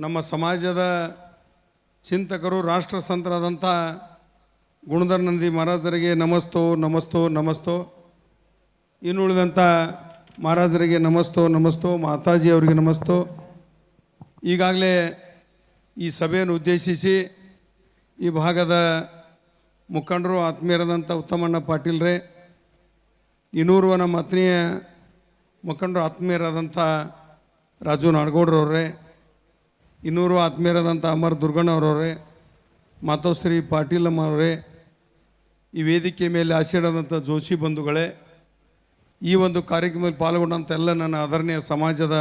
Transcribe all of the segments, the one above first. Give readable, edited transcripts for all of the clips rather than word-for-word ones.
ನಮ್ಮ ಸಮಾಜದ ಚಿಂತಕರು ರಾಷ್ಟ್ರ ಸಂತರಾದಂಥ ಗುಣಧರ ನಂದಿ ಮಹಾರಾಜರಿಗೆ ನಮಸ್ತೋ ನಮಸ್ತೋ ನಮಸ್ತೋ. ಇನ್ನುಳಿದಂಥ ಮಹಾರಾಜರಿಗೆ ನಮಸ್ತೋ ನಮಸ್ತೋ, ಮಾತಾಜಿ ಅವರಿಗೆ ನಮಸ್ತೋ. ಈಗಾಗಲೇ ಈ ಸಭೆಯನ್ನು ಉದ್ದೇಶಿಸಿ ಈ ಭಾಗದ ಮುಖಂಡರು ಆತ್ಮೀಯರಾದಂಥ ಉತ್ತಮಣ್ಣ ಪಾಟೀಲ್ರೇ, ಇನ್ನೂರುವ ನಮ್ಮ ಆತ್ಮೀಯ ಮುಖಂಡರು ಆತ್ಮೀಯರಾದಂಥ ರಾಜು ನಾಡಗೌಡ್ರವ್ರೆ, ಇನ್ನೂರು ಆತ್ಮೀಯರಾದಂಥ ಅಮರ್ ದುರ್ಗಣ್ಣವ್ರವ್ರೆ, ಮಾತೋಶ್ರೀ ಪಾಟೀಲಮ್ಮವ್ರೆ, ಈ ವೇದಿಕೆ ಮೇಲೆ ಆಶೀರ್ವಾದಂಥ ಜೋಶಿ ಬಂಧುಗಳೇ, ಈ ಒಂದು ಕಾರ್ಯಕ್ರಮದಲ್ಲಿ ಪಾಲ್ಗೊಂಡಂಥ ಎಲ್ಲ ನನ್ನ ಆದರಣೀಯ ಸಮಾಜದ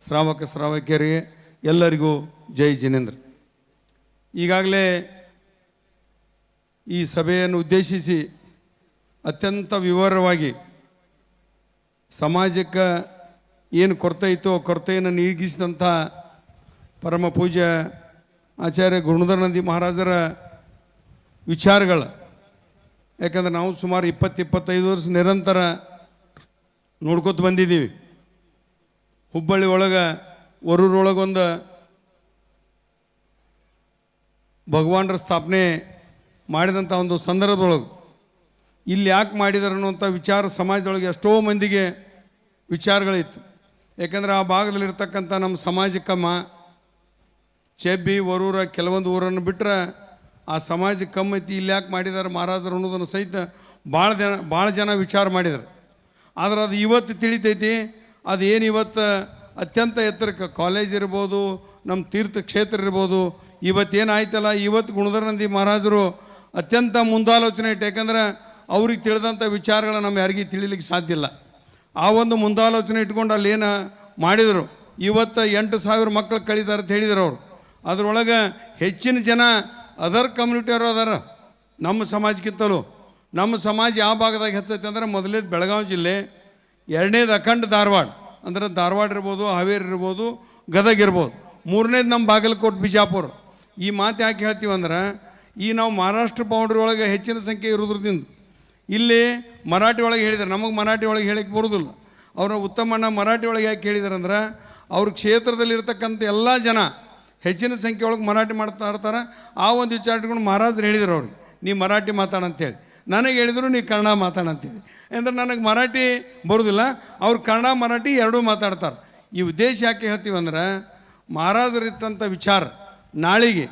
ಶ್ರಾವಕಿಯರಿಗೆ ಎಲ್ಲರಿಗೂ ಜೈ ಜಿನೇಂದ್ರ. ಈಗಾಗಲೇ ಈ ಸಭೆಯನ್ನು ಉದ್ದೇಶಿಸಿ ಅತ್ಯಂತ ವಿವರವಾಗಿ ಸಮಾಜಕ್ಕೆ ಏನು ಕೊರತೆ ಇತ್ತು ಆ ಕೊರತೆಯನ್ನು ನೀಗಿಸಿದಂಥ ಪರಮ ಪೂಜ್ಯ ಆಚಾರ್ಯ ಗುಣಧರ ನಂದಿ ಮಹಾರಾಜರ ವಿಚಾರಗಳು, ಯಾಕಂದ್ರೆ ನಾವು ಸುಮಾರು 20-25 ವರ್ಷ ನಿರಂತರ ನೋಡ್ಕೊತ ಬಂದಿದ್ದೀವಿ. ಹುಬ್ಬಳ್ಳಿ ಒಳಗೆ ವರೂರೊಳಗೊಂದು ಭಗವಾನರ ಸ್ಥಾಪನೆ ಮಾಡಿದಂಥ ಒಂದು ಸಂದರ್ಭದೊಳಗೆ ಇಲ್ಲಿ ಯಾಕೆ ಮಾಡಿದಾರೆ ಅನ್ನುವಂಥ ವಿಚಾರ ಸಮಾಜದೊಳಗೆ ಎಷ್ಟೋ ಮಂದಿಗೆ ವಿಚಾರಗಳಿತ್ತು. ಯಾಕಂದರೆ ಆ ಭಾಗದಲ್ಲಿರ್ತಕ್ಕಂಥ ನಮ್ಮ ಸಮಾಜಕ್ಕಮ್ಮ ಚೆಬ್ಬಿ ವರೂರ ಕೆಲವೊಂದು ಊರನ್ನು ಬಿಟ್ಟರೆ ಆ ಸಮಾಜಕ್ಕೆ ಕಮ್ಮೈತಿ, ಇಲ್ಲಿ ಯಾಕೆ ಮಾಡಿದ್ದಾರೆ ಮಹಾರಾಜರು ಅನ್ನೋದನ್ನು ಸಹಿತ ಭಾಳ ಜನ ವಿಚಾರ ಮಾಡಿದ್ದಾರೆ. ಆದರೆ ಅದು ಇವತ್ತು ತಿಳಿತೈತಿ. ಅದೇನು ಇವತ್ತು ಅತ್ಯಂತ ಎತ್ತರಕ್ಕೆ ಕಾಲೇಜ್ ಇರ್ಬೋದು, ನಮ್ಮ ತೀರ್ಥ ಕ್ಷೇತ್ರ ಇರ್ಬೋದು, ಇವತ್ತೇನಾಯ್ತಲ್ಲ, ಇವತ್ತು ಗುಣಧರ ನಂದಿ ಮಹಾರಾಜರು ಅತ್ಯಂತ ಮುಂದಾಲೋಚನೆ ಇಟ್ಟು, ಯಾಕಂದ್ರೆ ಅವ್ರಿಗೆ ತಿಳಿದಂಥ ವಿಚಾರಗಳು ನಮ್ಮ ಯಾರಿಗೂ ತಿಳಿಲಿಕ್ಕೆ ಸಾಧ್ಯ ಇಲ್ಲ. ಆ ಒಂದು ಮುಂದಾಲೋಚನೆ ಇಟ್ಕೊಂಡು ಅಲ್ಲೇನು ಮಾಡಿದರು, ಇವತ್ತು 8,000 ಮಕ್ಕಳು ಕಳೀತಾರೆ ಅಂತ ಹೇಳಿದರು ಅವರು. ಅದರೊಳಗೆ ಹೆಚ್ಚಿನ ಜನ ಅದರ್ ಕಮ್ಯುನಿಟಿಯವರು ಅದಾರ ನಮ್ಮ ಸಮಾಜಕ್ಕಿಂತಲೂ. ನಮ್ಮ ಸಮಾಜ ಯಾವ ಭಾಗದಾಗ ಹೆಚ್ಚೈತೆ ಅಂದ್ರೆ ಮೊದಲೇದು ಬೆಳಗಾವಿ ಜಿಲ್ಲೆ, ಎರಡನೇದು ಅಖಂಡ ಧಾರವಾಡ, ಅಂದ್ರೆ ಧಾರವಾಡ ಇರ್ಬೋದು, ಹಾವೇರಿ ಇರ್ಬೋದು, ಗದಗ ಇರ್ಬೋದು, ಮೂರನೇದು ನಮ್ಮ ಬಾಗಲಕೋಟೆ ಬಿಜಾಪುರ. ಈ ಮಾತು ಯಾಕೆ ಹೇಳ್ತೀವಿ ಅಂದ್ರೆ, ಈ ನಾವು ಮಹಾರಾಷ್ಟ್ರ ಬೌಂಡ್ರಿ ಒಳಗೆ ಹೆಚ್ಚಿನ ಸಂಖ್ಯೆ ಇರೋದ್ರದಿಂದ ಇಲ್ಲಿ ಮರಾಠಿ ಒಳಗೆ ಹೇಳಿದ್ದಾರೆ. ನಮಗೆ ಮರಾಠಿ ಒಳಗೆ ಹೇಳಕ್ಕೆ ಬರೋದಿಲ್ಲ. ಅವರ ಉತ್ತಮಣ್ಣ ಮರಾಠಿ ಒಳಗೆ ಯಾಕೆ ಹೇಳಿದ್ದಾರೆ ಅಂದ್ರೆ, ಅವ್ರ ಕ್ಷೇತ್ರದಲ್ಲಿರ್ತಕ್ಕಂಥ ಎಲ್ಲ ಜನ ಹೆಚ್ಚಿನ ಸಂಖ್ಯೆ ಒಳಗೆ ಮರಾಠಿ ಮಾತಾಡ್ತಾರೆ. ಆ ಒಂದು ವಿಚಾರ ಇಟ್ಕೊಂಡು ಮಹಾರಾಜರು ಹೇಳಿದರು ಅವ್ರಿಗೆ, ನೀ ಮರಾಠಿ ಮಾತಾಡಂತೇಳಿ. ನನಗೆ ಹೇಳಿದರು ನೀ ಕನ್ನಡ ಮಾತಾಡಂತೇಳಿ. ಅಂದರೆ ನನಗೆ ಮರಾಠಿ ಬರೋದಿಲ್ಲ, ಅವ್ರು ಕನ್ನಡ ಮರಾಠಿ ಎರಡೂ ಮಾತಾಡ್ತಾರೆ. ಈ ಉದ್ದೇಶ ಯಾಕೆ ಹೇಳ್ತೀವಿ ಅಂದ್ರೆ, ಮಹಾರಾಜರಿತ್ತಂಥ ವಿಚಾರ ನಾಳೆಗೆ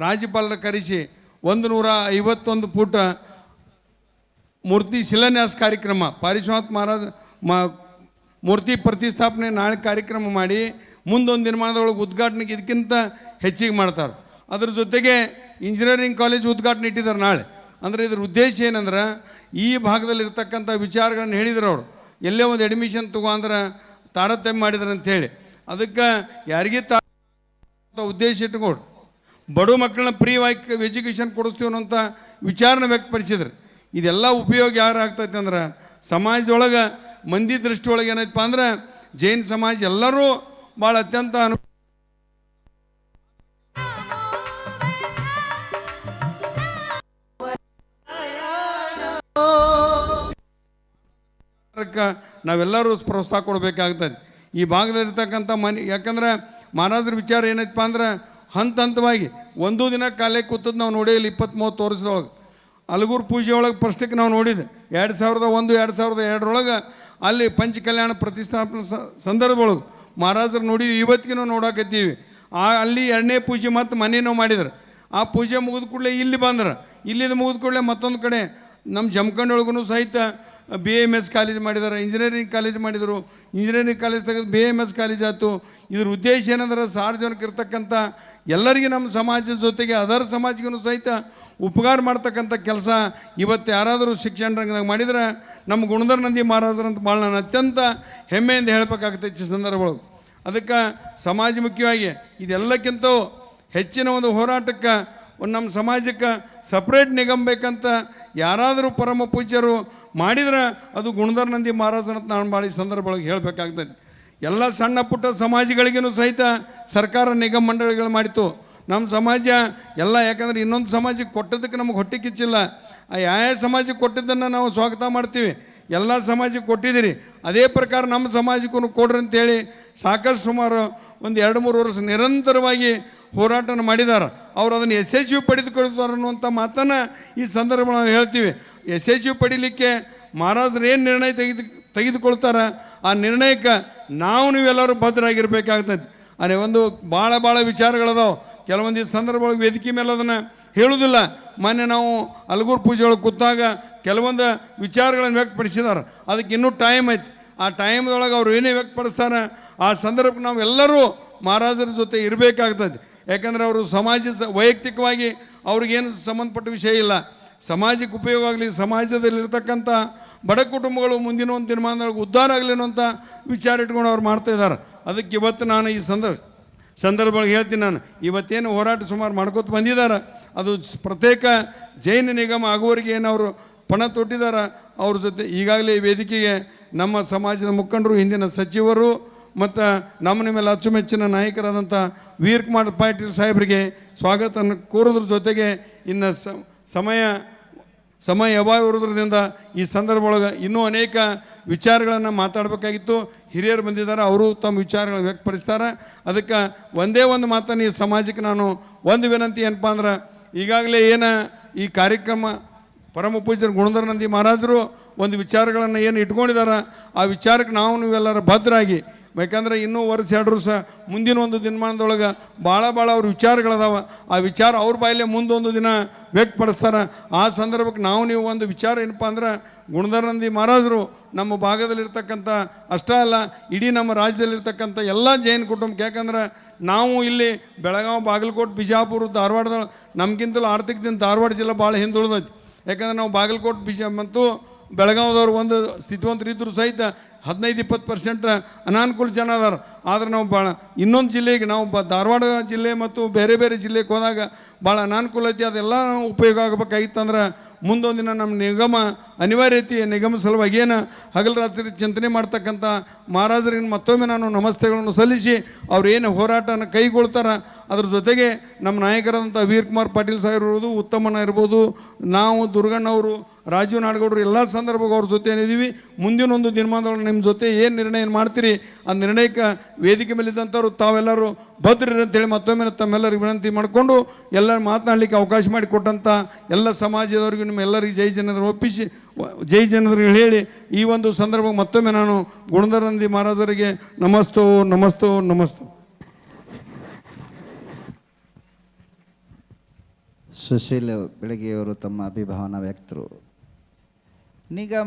ರಾಜ್ಯಪಾಲರ ಕರೆಸಿ 151 ಫೂಟ ಮೂರ್ತಿ ಶಿಲಾನ್ಯಾಸ ಕಾರ್ಯಕ್ರಮ, ಪಾರಿಶ್ವನಾಥ ಮಹಾರಾಜ ಮೂರ್ತಿ ಪ್ರತಿಷ್ಠಾಪನೆ ನಾಳೆ ಕಾರ್ಯಕ್ರಮ ಮಾಡಿ ಮುಂದೊಂದು ನಿರ್ಮಾಣದೊಳಗೆ ಉದ್ಘಾಟನೆಗೆ ಇದಕ್ಕಿಂತ ಹೆಚ್ಚಿಗೆ ಮಾಡ್ತಾರೆ. ಅದ್ರ ಜೊತೆಗೆ ಇಂಜಿನಿಯರಿಂಗ್ ಕಾಲೇಜ್ ಉದ್ಘಾಟನೆ ಇಟ್ಟಿದ್ದಾರೆ ನಾಳೆ. ಅಂದರೆ ಇದ್ರ ಉದ್ದೇಶ ಏನಂದ್ರೆ, ಈ ಭಾಗದಲ್ಲಿರ್ತಕ್ಕಂಥ ವಿಚಾರಗಳನ್ನು ಹೇಳಿದ್ರು ಅವರು. ಎಲ್ಲೇ ಒಂದು ಅಡ್ಮಿಷನ್ ತಗೋ ಅಂದ್ರೆ ತಾರತಮ್ಯ ಮಾಡಿದ್ರು ಅಂಥೇಳಿ, ಅದಕ್ಕೆ ಯಾರಿಗೆ ಉದ್ದೇಶ ಇಟ್ಕೊಂಡು ಬಡ ಮಕ್ಕಳನ್ನ ಫ್ರೀ ಎಜುಕೇಷನ್ ಕೊಡಿಸ್ತೀವಿ ಅನ್ನೋಂಥ ವಿಚಾರನ ವ್ಯಕ್ತಪಡಿಸಿದ್ರು. ಇದೆಲ್ಲ ಉಪಯೋಗ ಯಾರು ಆಗ್ತೈತೆ ಅಂದ್ರೆ, ಸಮಾಜದೊಳಗೆ ಮಂದಿ ದೃಷ್ಟಿ ಒಳಗೆ ಏನೈತಪ್ಪ ಅಂದ್ರೆ, ಜೈನ ಸಮಾಜ ಎಲ್ಲರೂ ಭಾಳ ಅತ್ಯಂತ ನಾವೆಲ್ಲರೂ ಪ್ರೋತ್ಸಾಹ ಕೊಡಬೇಕಾಗ್ತದೆ ಈ ಭಾಗದಲ್ಲಿರ್ತಕ್ಕಂಥ ಯಾಕಂದ್ರೆ ಮಹಾರಾಜರ ವಿಚಾರ ಏನೈತಪ್ಪ ಅಂದ್ರೆ, ಹಂತ ಹಂತವಾಗಿ ಒಂದೂ ದಿನ ಕಾಲೇ ಕೂತದ್ದು ನಾವು ನೋಡಿಲ್ಲ. 20-30 ವರ್ಷದೊಳಗೆ ಅಲಗೂರು ಪೂಜೆ ಒಳಗೆ ಫಸ್ಟಿಗೆ ನಾವು ನೋಡಿದೆ 2001-2002 ಅಲ್ಲಿ ಪಂಚ ಕಲ್ಯಾಣ ಪ್ರತಿಷ್ಠಾಪನೆ ಸಂದರ್ಭದೊಳಗೆ ಮಹಾರಾಜರು ನೋಡಿವಿ. ಇವತ್ತಿಗೂ ನೋಡಾಕತ್ತೀವಿ. ಅಲ್ಲಿ 2ನೇ ಪೂಜೆ ಮತ್ತು ಮನೇನೂ ಮಾಡಿದ್ರು. ಆ ಪೂಜೆ ಮುಗಿದ ಕೂಡಲೇ ಇಲ್ಲಿ ಬಂದ್ರೆ, ಇಲ್ಲಿಂದ ಮುಗಿದ ಕೂಡಲೇ ಮತ್ತೊಂದು ಕಡೆ ನಮ್ಮ ಜಮಖಂಡೊಳಗೂ ಸಹಿತ BAMS ಕಾಲೇಜ್ ಮಾಡಿದ್ದಾರೆ, ಇಂಜಿನಿಯರಿಂಗ್ ಕಾಲೇಜ್ ಮಾಡಿದರು. ಇಂಜಿನಿಯರಿಂಗ್ ಕಾಲೇಜ್ ತೆಗೆದು BAMS ಕಾಲೇಜ್ ಆಯಿತು. ಇದ್ರ ಉದ್ದೇಶ ಏನಂದ್ರೆ, ಸಾರ್ವಜನಿಕ ಇರ್ತಕ್ಕಂಥ ಎಲ್ಲರಿಗೆ ನಮ್ಮ ಸಮಾಜದ ಜೊತೆಗೆ ಅದರ ಸಮಾಜಕ್ಕೂ ಸಹಿತ ಉಪಕಾರ ಮಾಡ್ತಕ್ಕಂಥ ಕೆಲಸ ಇವತ್ತು ಯಾರಾದರೂ ಶಿಕ್ಷಣ ರಂಗದಾಗ ಮಾಡಿದ್ರೆ ನಮ್ಮ ಗುಣಧರ ನಂದಿ ಮಹಾರಾಜರಂತ ಭಾಳ ನಾನು ಅತ್ಯಂತ ಹೆಮ್ಮೆಯಿಂದ ಹೇಳಬೇಕಾಗ್ತೈತೆ ಈ ಸಂದರ್ಭದೊಳಗೆ. ಅದಕ್ಕೆ ಸಮಾಜ ಮುಖ್ಯವಾಗಿ ಇದೆಲ್ಲಕ್ಕಿಂತ ಹೆಚ್ಚಿನ ಒಂದು ಹೋರಾಟಕ್ಕೆ ನಮ್ಮ ಸಮಾಜಕ್ಕೆ ಸಪ್ರೇಟ್ ನಿಗಮ ಬೇಕಂತ ಯಾರಾದರೂ ಪರಮ ಪೂಜ್ಯರು ಮಾಡಿದ್ರೆ ಅದು ಗುಣಧರ ನಂದಿ ಮಹಾರಾಜರಂತ ನಾನು ಭಾಳ ಈ ಸಂದರ್ಭದೊಳಗೆ ಹೇಳಬೇಕಾಗ್ತದೆ. ಎಲ್ಲ ಸಣ್ಣ ಪುಟ್ಟ ಸಮಾಜಗಳಿಗೂ ಸಹಿತ ಸರ್ಕಾರ ನಿಗಮ ಮಂಡಳಿಗಳು ಮಾಡಿತು. ನಮ್ಮ ಸಮಾಜ ಎಲ್ಲ, ಯಾಕಂದ್ರೆ ಇನ್ನೊಂದು ಸಮಾಜಕ್ಕೆ ಕೊಟ್ಟದಕ್ಕೆ ನಮಗೆ ಹೊಟ್ಟೆ ಕಿಚ್ಚಿಲ್ಲ. ಯಾವ ಸಮಾಜಕ್ಕೆ ಕೊಟ್ಟಿದ್ದನ್ನು ನಾವು ಸ್ವಾಗತ ಮಾಡ್ತೀವಿ. ಎಲ್ಲ ಸಮಾಜಕ್ಕೆ ಕೊಟ್ಟಿದ್ದೀರಿ, ಅದೇ ಪ್ರಕಾರ ನಮ್ಮ ಸಮಾಜಕ್ಕೂ ಕೊಡ್ರಿ ಅಂತೇಳಿ ಸಾಕಷ್ಟು ಸುಮಾರು ಒಂದು 2-3 ವರ್ಷ ನಿರಂತರವಾಗಿ ಹೋರಾಟನ ಮಾಡಿದ್ದಾರೆ. ಅವರು ಅದನ್ನು ಯಶಸ್ವಿ ಪಡೆದುಕೊಳ್ತಾರೆ ಅನ್ನುವಂಥ ಮಾತನ್ನು ಈ ಸಂದರ್ಭ ನಾವು ಹೇಳ್ತೀವಿ. ಯಶಸ್ವಿ ಪಡೀಲಿಕ್ಕೆ ಮಹಾರಾಜರು ಏನು ನಿರ್ಣಯ ತೆಗೆದುಕೊಳ್ತಾರೆ, ಆ ನಿರ್ಣಯಕ್ಕೆ ನೀವೆಲ್ಲರೂ ಬದ್ಧರಾಗಿರ್ಬೇಕಾಗ್ತದೆ. ಅದೇ ಒಂದು ಭಾಳ ವಿಚಾರಗಳದಾವೆ. ಕೆಲವೊಂದು ಸಂದರ್ಭಗಳಿಗೆ ವೇದಿಕೆ ಮೇಲೆ ಅದನ್ನು ಹೇಳುವುದಿಲ್ಲ. ಮೊನ್ನೆ ನಾವು ಅಲಗೂರು ಪೂಜೆ ಒಳಗೆ ಕೂತಾಗ ಕೆಲವೊಂದು ವಿಚಾರಗಳನ್ನು ವ್ಯಕ್ತಪಡಿಸಿದ್ದಾರೆ. ಅದಕ್ಕೆ ಇನ್ನೂ ಟೈಮ್ ಐತಿ. ಆ ಟೈಮ್ದೊಳಗೆ ಅವ್ರು ಏನೇ ವ್ಯಕ್ತಪಡಿಸ್ತಾರೆ ಆ ಸಂದರ್ಭಕ್ಕೆ ನಾವು ಎಲ್ಲರೂ ಮಹಾರಾಜರ ಜೊತೆ ಇರಬೇಕಾಗ್ತದೆ. ಯಾಕಂದರೆ ಅವರು ವೈಯಕ್ತಿಕವಾಗಿ ಅವ್ರಿಗೇನು ಸಂಬಂಧಪಟ್ಟ ವಿಷಯ ಇಲ್ಲ. ಸಮಾಜಕ್ಕೆ ಉಪಯೋಗ ಆಗಲಿ, ಸಮಾಜದಲ್ಲಿರ್ತಕ್ಕಂಥ ಬಡ ಕುಟುಂಬಗಳು ಮುಂದಿನ ಒಂದು ದಿನಮಾನದೊಳಗೆ ಉದ್ಧಾರ ಆಗಲಿ ಅನ್ನೋಂಥ ವಿಚಾರ ಇಟ್ಕೊಂಡು ಅವ್ರು ಮಾಡ್ತಾಯಿದ್ದಾರೆ. ಅದಕ್ಕೆ ಇವತ್ತು ನಾನು ಈ ಸಂದರ್ಭಗಳಿಗೆ ಹೇಳ್ತೀನಿ. ನಾನು ಇವತ್ತೇನು ಹೋರಾಟ ಸುಮಾರು ಮಾಡ್ಕೋತ ಬಂದಿದ್ದಾರೆ, ಅದು ಪ್ರತ್ಯೇಕ ಜೈನ ನಿಗಮ ಆಗುವವರೆಗೆ ಏನು ಅವರು ಪಣ ತೊಟ್ಟಿದ್ದಾರೆ. ಅವ್ರ ಜೊತೆ ಈಗಾಗಲೇ ಈ ವೇದಿಕೆಗೆ ನಮ್ಮ ಸಮಾಜದ ಮುಖಂಡರು, ಹಿಂದಿನ ಸಚಿವರು ಮತ್ತು ನಮ್ಮ ಮೇಲೆ ಅಚ್ಚುಮೆಚ್ಚಿನ ನಾಯಕರಾದಂಥ ವೀರಕುಮಾರ್ ಪಾಟೀಲ್ ಸಾಹೇಬರಿಗೆ ಸ್ವಾಗತ ಕೋರೋದ್ರ ಜೊತೆಗೆ ಇನ್ನು ಸಮಯ ಅಭಾವ ಇರೋದ್ರಿಂದ ಈ ಸಂದರ್ಭ ಒಳಗೆ ಇನ್ನೂ ಅನೇಕ ವಿಚಾರಗಳನ್ನು ಮಾತಾಡಬೇಕಾಗಿತ್ತು. ಹಿರಿಯರು ಬಂದಿದ್ದಾರೆ, ಅವರು ತಮ್ಮ ವಿಚಾರಗಳನ್ನು ವ್ಯಕ್ತಪಡಿಸ್ತಾರೆ. ಅದಕ್ಕೆ ಒಂದೇ ಒಂದು ಮಾತನ್ನು ಈ ಸಮಾಜಕ್ಕೆ ನಾನು ಒಂದು ವಿನಂತಿ ಏನಪ್ಪ ಅಂದ್ರೆ, ಈಗಾಗಲೇ ಈ ಕಾರ್ಯಕ್ರಮ ಪರಮ ಪೂಜ್ಯರು ಗುಣಧರ ನಂದಿ ಮಹಾರಾಜರು ಒಂದು ವಿಚಾರಗಳನ್ನು ಏನು ಇಟ್ಕೊಂಡಿದ್ದಾರೆ, ಆ ವಿಚಾರಕ್ಕೆ ನೀವೆಲ್ಲರೂ ಭದ್ರಾಗಿ, ಯಾಕಂದರೆ ಇನ್ನೂ ವರ್ಷ 2 ವರ್ಷ ಮುಂದಿನ ಒಂದು ದಿನಮಾನದೊಳಗೆ ಭಾಳ ಅವ್ರ ವಿಚಾರಗಳದಾವೆ. ಆ ವಿಚಾರ ಅವ್ರ ಬಾಯಲ್ಲೇ ಮುಂದೊಂದು ದಿನ ವ್ಯಕ್ತಪಡಿಸ್ತಾರೆ. ಆ ಸಂದರ್ಭಕ್ಕೆ ನೀವು ಒಂದು ವಿಚಾರ ಏನಪ್ಪ ಅಂದ್ರೆ, ಗುಣಧರ ನಂದಿ ಮಹಾರಾಜರು ನಮ್ಮ ಭಾಗದಲ್ಲಿರ್ತಕ್ಕಂಥ ಅಷ್ಟೇ ಅಲ್ಲ, ಇಡೀ ನಮ್ಮ ರಾಜ್ಯದಲ್ಲಿರ್ತಕ್ಕಂಥ ಎಲ್ಲ ಜೈನ ಕುಟುಂಬಕ್ಕೆ, ಯಾಕಂದ್ರೆ ನಾವು ಇಲ್ಲಿ ಬೆಳಗಾವಿ, ಬಾಗಲಕೋಟೆ, ಬಿಜಾಪುರ, ಧಾರವಾಡದ ನಮಗಿಂತಲೂ ಆರ್ಥಿಕದಿಂದ ಧಾರವಾಡ ಜಿಲ್ಲೆ ಭಾಳ ಹಿಂದುಳಿದೈತಿ. ಯಾಕಂದ್ರೆ ನಾವು ಬಾಗಲಕೋಟೆ ಮತ್ತು ಬೆಳಗಾವಿದವ್ರು ಒಂದು ಸ್ಥಿತಿವಂತರು ಇದ್ದರೂ ಸಹಿತ 15-20% ಅನಾನುಕೂಲ ಜನ ಅದಾರ. ಆದರೆ ನಾವು ಇನ್ನೊಂದು ಜಿಲ್ಲೆಗೆ ನಾವು ಧಾರವಾಡ ಜಿಲ್ಲೆ ಮತ್ತು ಬೇರೆ ಜಿಲ್ಲೆಗೆ ಹೋದಾಗ ಭಾಳ ಅನಾನುಕೂಲ ಐತಿ. ಅದೆಲ್ಲ ಉಪಯೋಗ ಆಗಬೇಕಾಗಿತ್ತಂದ್ರೆ ಮುಂದೊಂದು ದಿನ ನಮ್ಮ ನಿಗಮ ಅನಿವಾರ್ಯತೆ, ನಿಗಮ ಸಲುವಾಗಿ ಏನು ಹಗಲು ರಾತ್ರಿ ಚಿಂತನೆ ಮಾಡ್ತಕ್ಕಂಥ ಮಹಾರಾಜರಿಗೆ ಮತ್ತೊಮ್ಮೆ ನಾನು ನಮಸ್ತೆಗಳನ್ನು ಸಲ್ಲಿಸಿ ಅವ್ರು ಏನು ಹೋರಾಟನ ಕೈಗೊಳ್ತಾರೆ, ಅದ್ರ ಜೊತೆಗೆ ನಮ್ಮ ನಾಯಕರಾದಂಥ ವೀರಕುಮಾರ್ ಪಾಟೀಲ್ ಸಾಹೇಬ್ ಇರ್ಬೋದು, ಉತ್ತಮಣ್ಣ ಇರ್ಬೋದು, ನಾವು ದುರ್ಗಣ್ಣವರು, ರಾಜೀವ್ ನಾಡಗೌಡರು, ಎಲ್ಲ ಸಂದರ್ಭಕ್ಕೆ ಅವ್ರ ಜೊತೆ ಏನಿದ್ದೀವಿ. ಮುಂದಿನ ಒಂದು ದಿನಮಾನದೊಳಗೆ ನಿಮ್ಮ ಜೊತೆ ಏನು ನಿರ್ಣಯ ಮಾಡ್ತೀರಿ ಆ ನಿರ್ಣಯಕ್ಕೆ ವೇದಿಕೆ ಮೇಲಿದ್ದಂಥವ್ರು ತಾವೆಲ್ಲರೂ ಭದ್ರರು ಅಂತೇಳಿ ಮತ್ತೊಮ್ಮೆ ತಮ್ಮೆಲ್ಲರಿಗೆ ವಿನಂತಿ ಮಾಡಿಕೊಂಡು ಎಲ್ಲರೂ ಮಾತನಾಡಲಿಕ್ಕೆ ಅವಕಾಶ ಮಾಡಿಕೊಟ್ಟಂಥ ಎಲ್ಲ ಸಮಾಜದವರಿಗೂ ನಿಮ್ಮ ಎಲ್ಲರಿಗೆ ಜೈ ಜನರು ಒಪ್ಪಿಸಿ ಜೈ ಜನರಿಗೆ ಹೇಳಿ ಈ ಒಂದು ಸಂದರ್ಭ ಮತ್ತೊಮ್ಮೆ ನಾನು ಗುಣಧರ ನಂದಿ ಮಹಾರಾಜರಿಗೆ ನಮಸ್ತು. ಸುಶೀಲ್ ಬೆಳಗೆಯವರು ತಮ್ಮ ಅಭಿಭಾವನಾ ವ್ಯಕ್ತರು. ನಿಗಮ